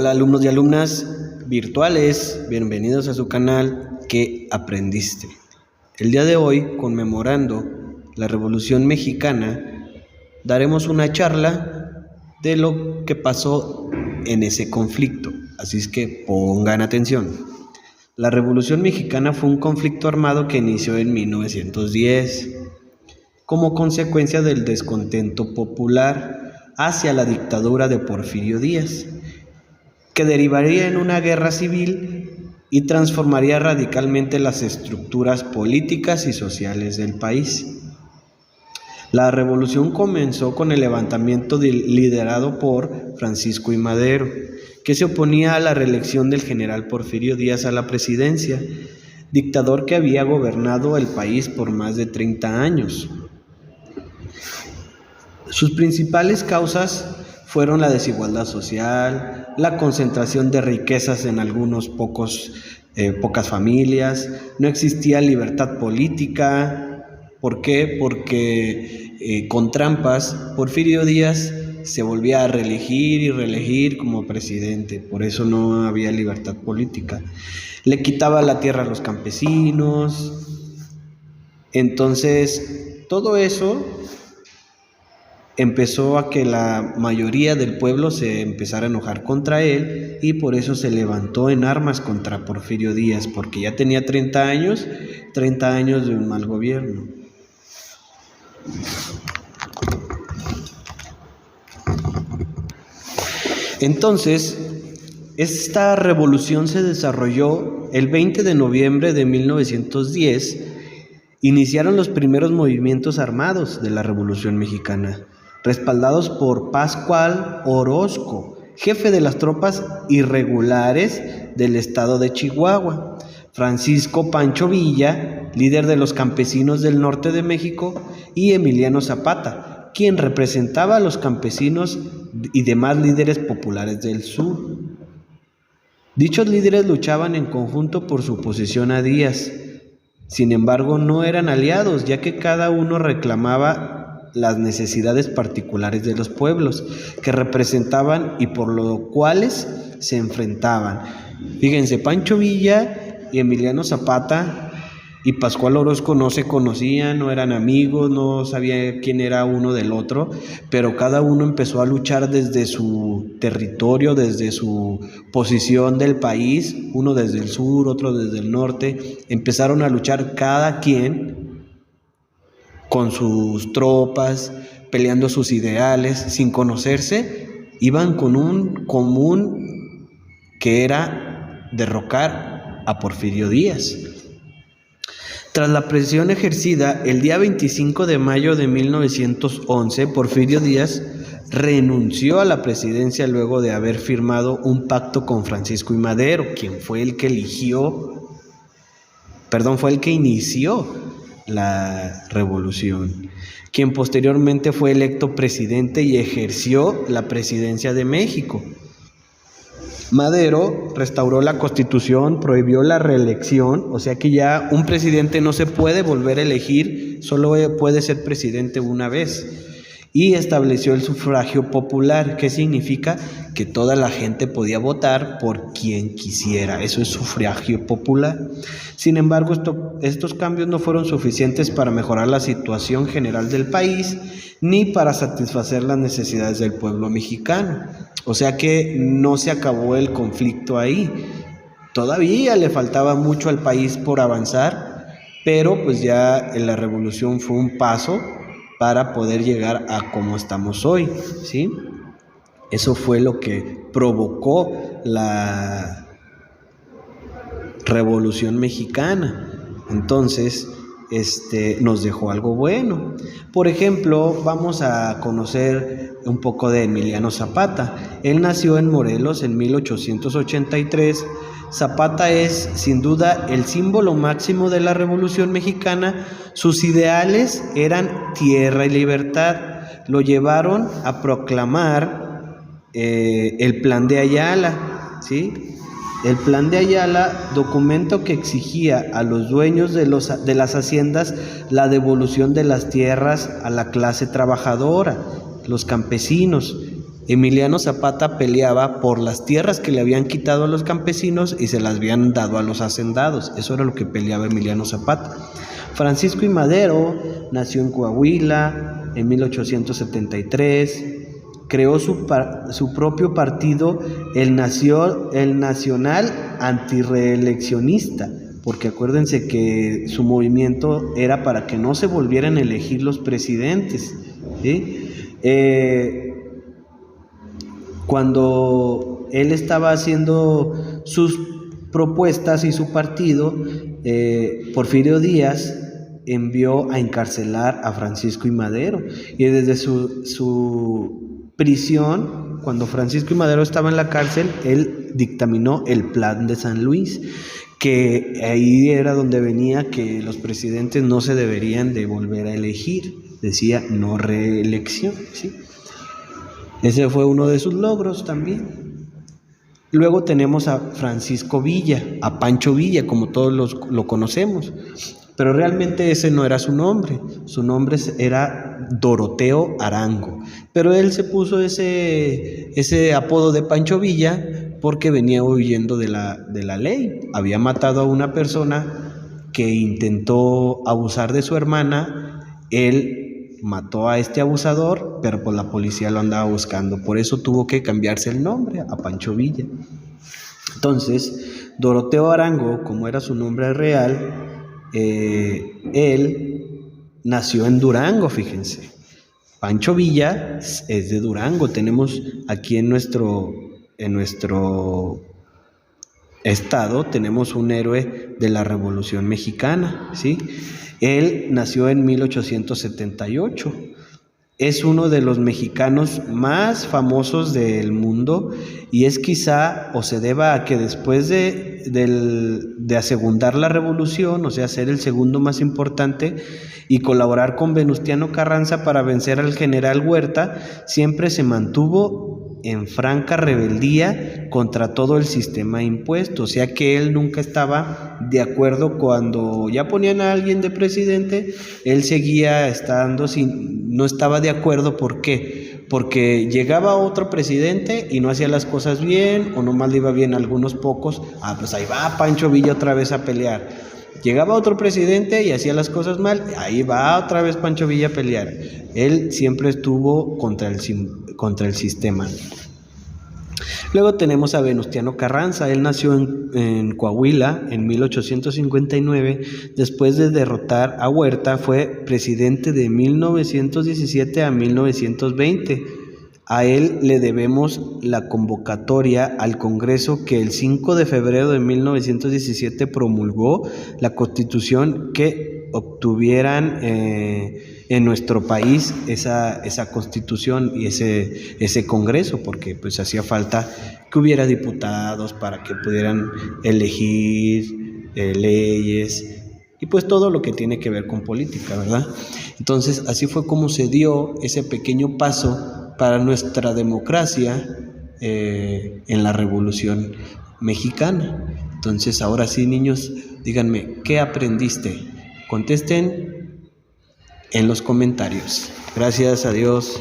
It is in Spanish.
Hola alumnos y alumnas virtuales, bienvenidos a su canal ¿Qué aprendiste? El día de hoy, conmemorando la Revolución Mexicana, daremos una charla de lo que pasó en ese conflicto, así es que pongan atención. La Revolución Mexicana fue un conflicto armado que inició en 1910 como consecuencia del descontento popular hacia la dictadura de Porfirio Díaz, que derivaría en una guerra civil y transformaría radicalmente las estructuras políticas y sociales del país. La revolución comenzó con el levantamiento liderado por Francisco I. Madero, que se oponía a la reelección del general Porfirio Díaz a la presidencia, dictador que había gobernado el país por más de 30 años. Sus principales causas fueron la desigualdad social, la concentración de riquezas en pocas familias, no existía libertad política. ¿Por qué? Porque con trampas Porfirio Díaz se volvía a reelegir y reelegir como presidente, por eso no había libertad política. Le quitaba la tierra a los campesinos. Entonces, todo eso empezó a que la mayoría del pueblo se empezara a enojar contra él y por eso se levantó en armas contra Porfirio Díaz, porque ya tenía 30 años de un mal gobierno. Entonces, esta revolución se desarrolló el 20 de noviembre de 1910. Iniciaron los primeros movimientos armados de la Revolución Mexicana, respaldados por Pascual Orozco, jefe de las tropas irregulares del estado de Chihuahua, Francisco Pancho Villa, líder de los campesinos del norte de México, y Emiliano Zapata, quien representaba a los campesinos y demás líderes populares del sur. Dichos líderes luchaban en conjunto por su oposición a Díaz. Sin embargo, no eran aliados, ya que cada uno reclamaba las necesidades particulares de los pueblos que representaban y por lo cuales se enfrentaban. Fíjense, Pancho Villa y Emiliano Zapata y Pascual Orozco no se conocían, no eran amigos, no sabían quién era uno del otro, pero cada uno empezó a luchar desde su territorio, desde su posición del país, uno desde el sur, otro desde el norte. Empezaron a luchar cada quien con sus tropas, peleando sus ideales, sin conocerse, iban con un común que era derrocar a Porfirio Díaz. Tras la presión ejercida, el día 25 de mayo de 1911, Porfirio Díaz renunció a la presidencia luego de haber firmado un pacto con Francisco I. Madero, quien fue el que inició la revolución, quien posteriormente fue electo presidente y ejerció la presidencia de México. Madero restauró la Constitución, prohibió la reelección, o sea que ya un presidente no se puede volver a elegir, solo puede ser presidente una vez. Y estableció el sufragio popular, que significa que toda la gente podía votar por quien quisiera. Eso es sufragio popular. Sin embargo, estos cambios no fueron suficientes para mejorar la situación general del país, ni para satisfacer las necesidades del pueblo mexicano. O sea que no se acabó el conflicto ahí. Todavía le faltaba mucho al país por avanzar, pero pues ya la revolución fue un paso para poder llegar a como estamos hoy, ¿sí? Eso fue lo que provocó la Revolución Mexicana. Entonces, nos dejó algo bueno. Por ejemplo, vamos a conocer un poco de Emiliano Zapata. Él nació en Morelos en 1883. Zapata es, sin duda, el símbolo máximo de la Revolución Mexicana. Sus ideales eran tierra y libertad. Lo llevaron a proclamar el Plan de Ayala, ¿sí? El Plan de Ayala, documento que exigía a los dueños de las haciendas la devolución de las tierras a la clase trabajadora, los campesinos, Emiliano Zapata peleaba por las tierras que le habían quitado a los campesinos y se las habían dado a los hacendados. Eso era lo que peleaba Emiliano Zapata. Francisco I. Madero nació en Coahuila en 1873. Creó su propio partido, el Nacional Antireeleccionista, porque acuérdense que su movimiento era para que no se volvieran a elegir los presidentes, ¿sí? Cuando él estaba haciendo sus propuestas y su partido, Porfirio Díaz envió a encarcelar a Francisco I. Madero, y desde su prisión, cuando Francisco I. Madero estaba en la cárcel, él dictaminó el Plan de San Luis, que ahí era donde venía que los presidentes no se deberían de volver a elegir, decía no reelección, ¿sí? Ese fue uno de sus logros también. Luego tenemos a Francisco Villa, a Pancho Villa, como todos lo conocemos, pero realmente ese no era su nombre era Doroteo Arango, pero él se puso ese apodo de Pancho Villa porque venía huyendo de la ley. Había matado a una persona que intentó abusar de su hermana, él mató a este abusador, pero pues la policía lo andaba buscando, por eso tuvo que cambiarse el nombre a Pancho Villa. Entonces, Doroteo Arango, como era su nombre real, él nació en Durango, fíjense. Pancho Villa es de Durango. Tenemos aquí en nuestro estado, tenemos un héroe de la Revolución Mexicana, ¿sí? Él nació en 1878. Es uno de los mexicanos más famosos del mundo y es quizá o se deba a que después de asegundar la revolución, o sea, ser el segundo más importante y colaborar con Venustiano Carranza para vencer al general Huerta, siempre se mantuvo en franca rebeldía contra todo el sistema impuesto, o sea que él nunca estaba de acuerdo cuando ya ponían a alguien de presidente, él seguía estando no estaba de acuerdo. ¿Por qué? Porque llegaba otro presidente y no hacía las cosas bien o nomás le iba bien a algunos pocos, pues ahí va Pancho Villa otra vez a pelear. Llegaba otro presidente y hacía las cosas mal, ahí va otra vez Pancho Villa a pelear. Él siempre estuvo contra el sistema. Luego tenemos a Venustiano Carranza. Él nació en Coahuila en 1859. Después de derrotar a Huerta, fue presidente de 1917 a 1920. A él le debemos la convocatoria al Congreso que el 5 de febrero de 1917 promulgó la Constitución que obtuvieran en nuestro país esa Constitución y ese Congreso, porque pues hacía falta que hubiera diputados para que pudieran elegir leyes y pues todo lo que tiene que ver con política, ¿verdad? Entonces así fue como se dio ese pequeño paso para nuestra democracia en la Revolución Mexicana. Entonces, ahora sí, niños, díganme, ¿qué aprendiste? Contesten en los comentarios. Gracias, adiós.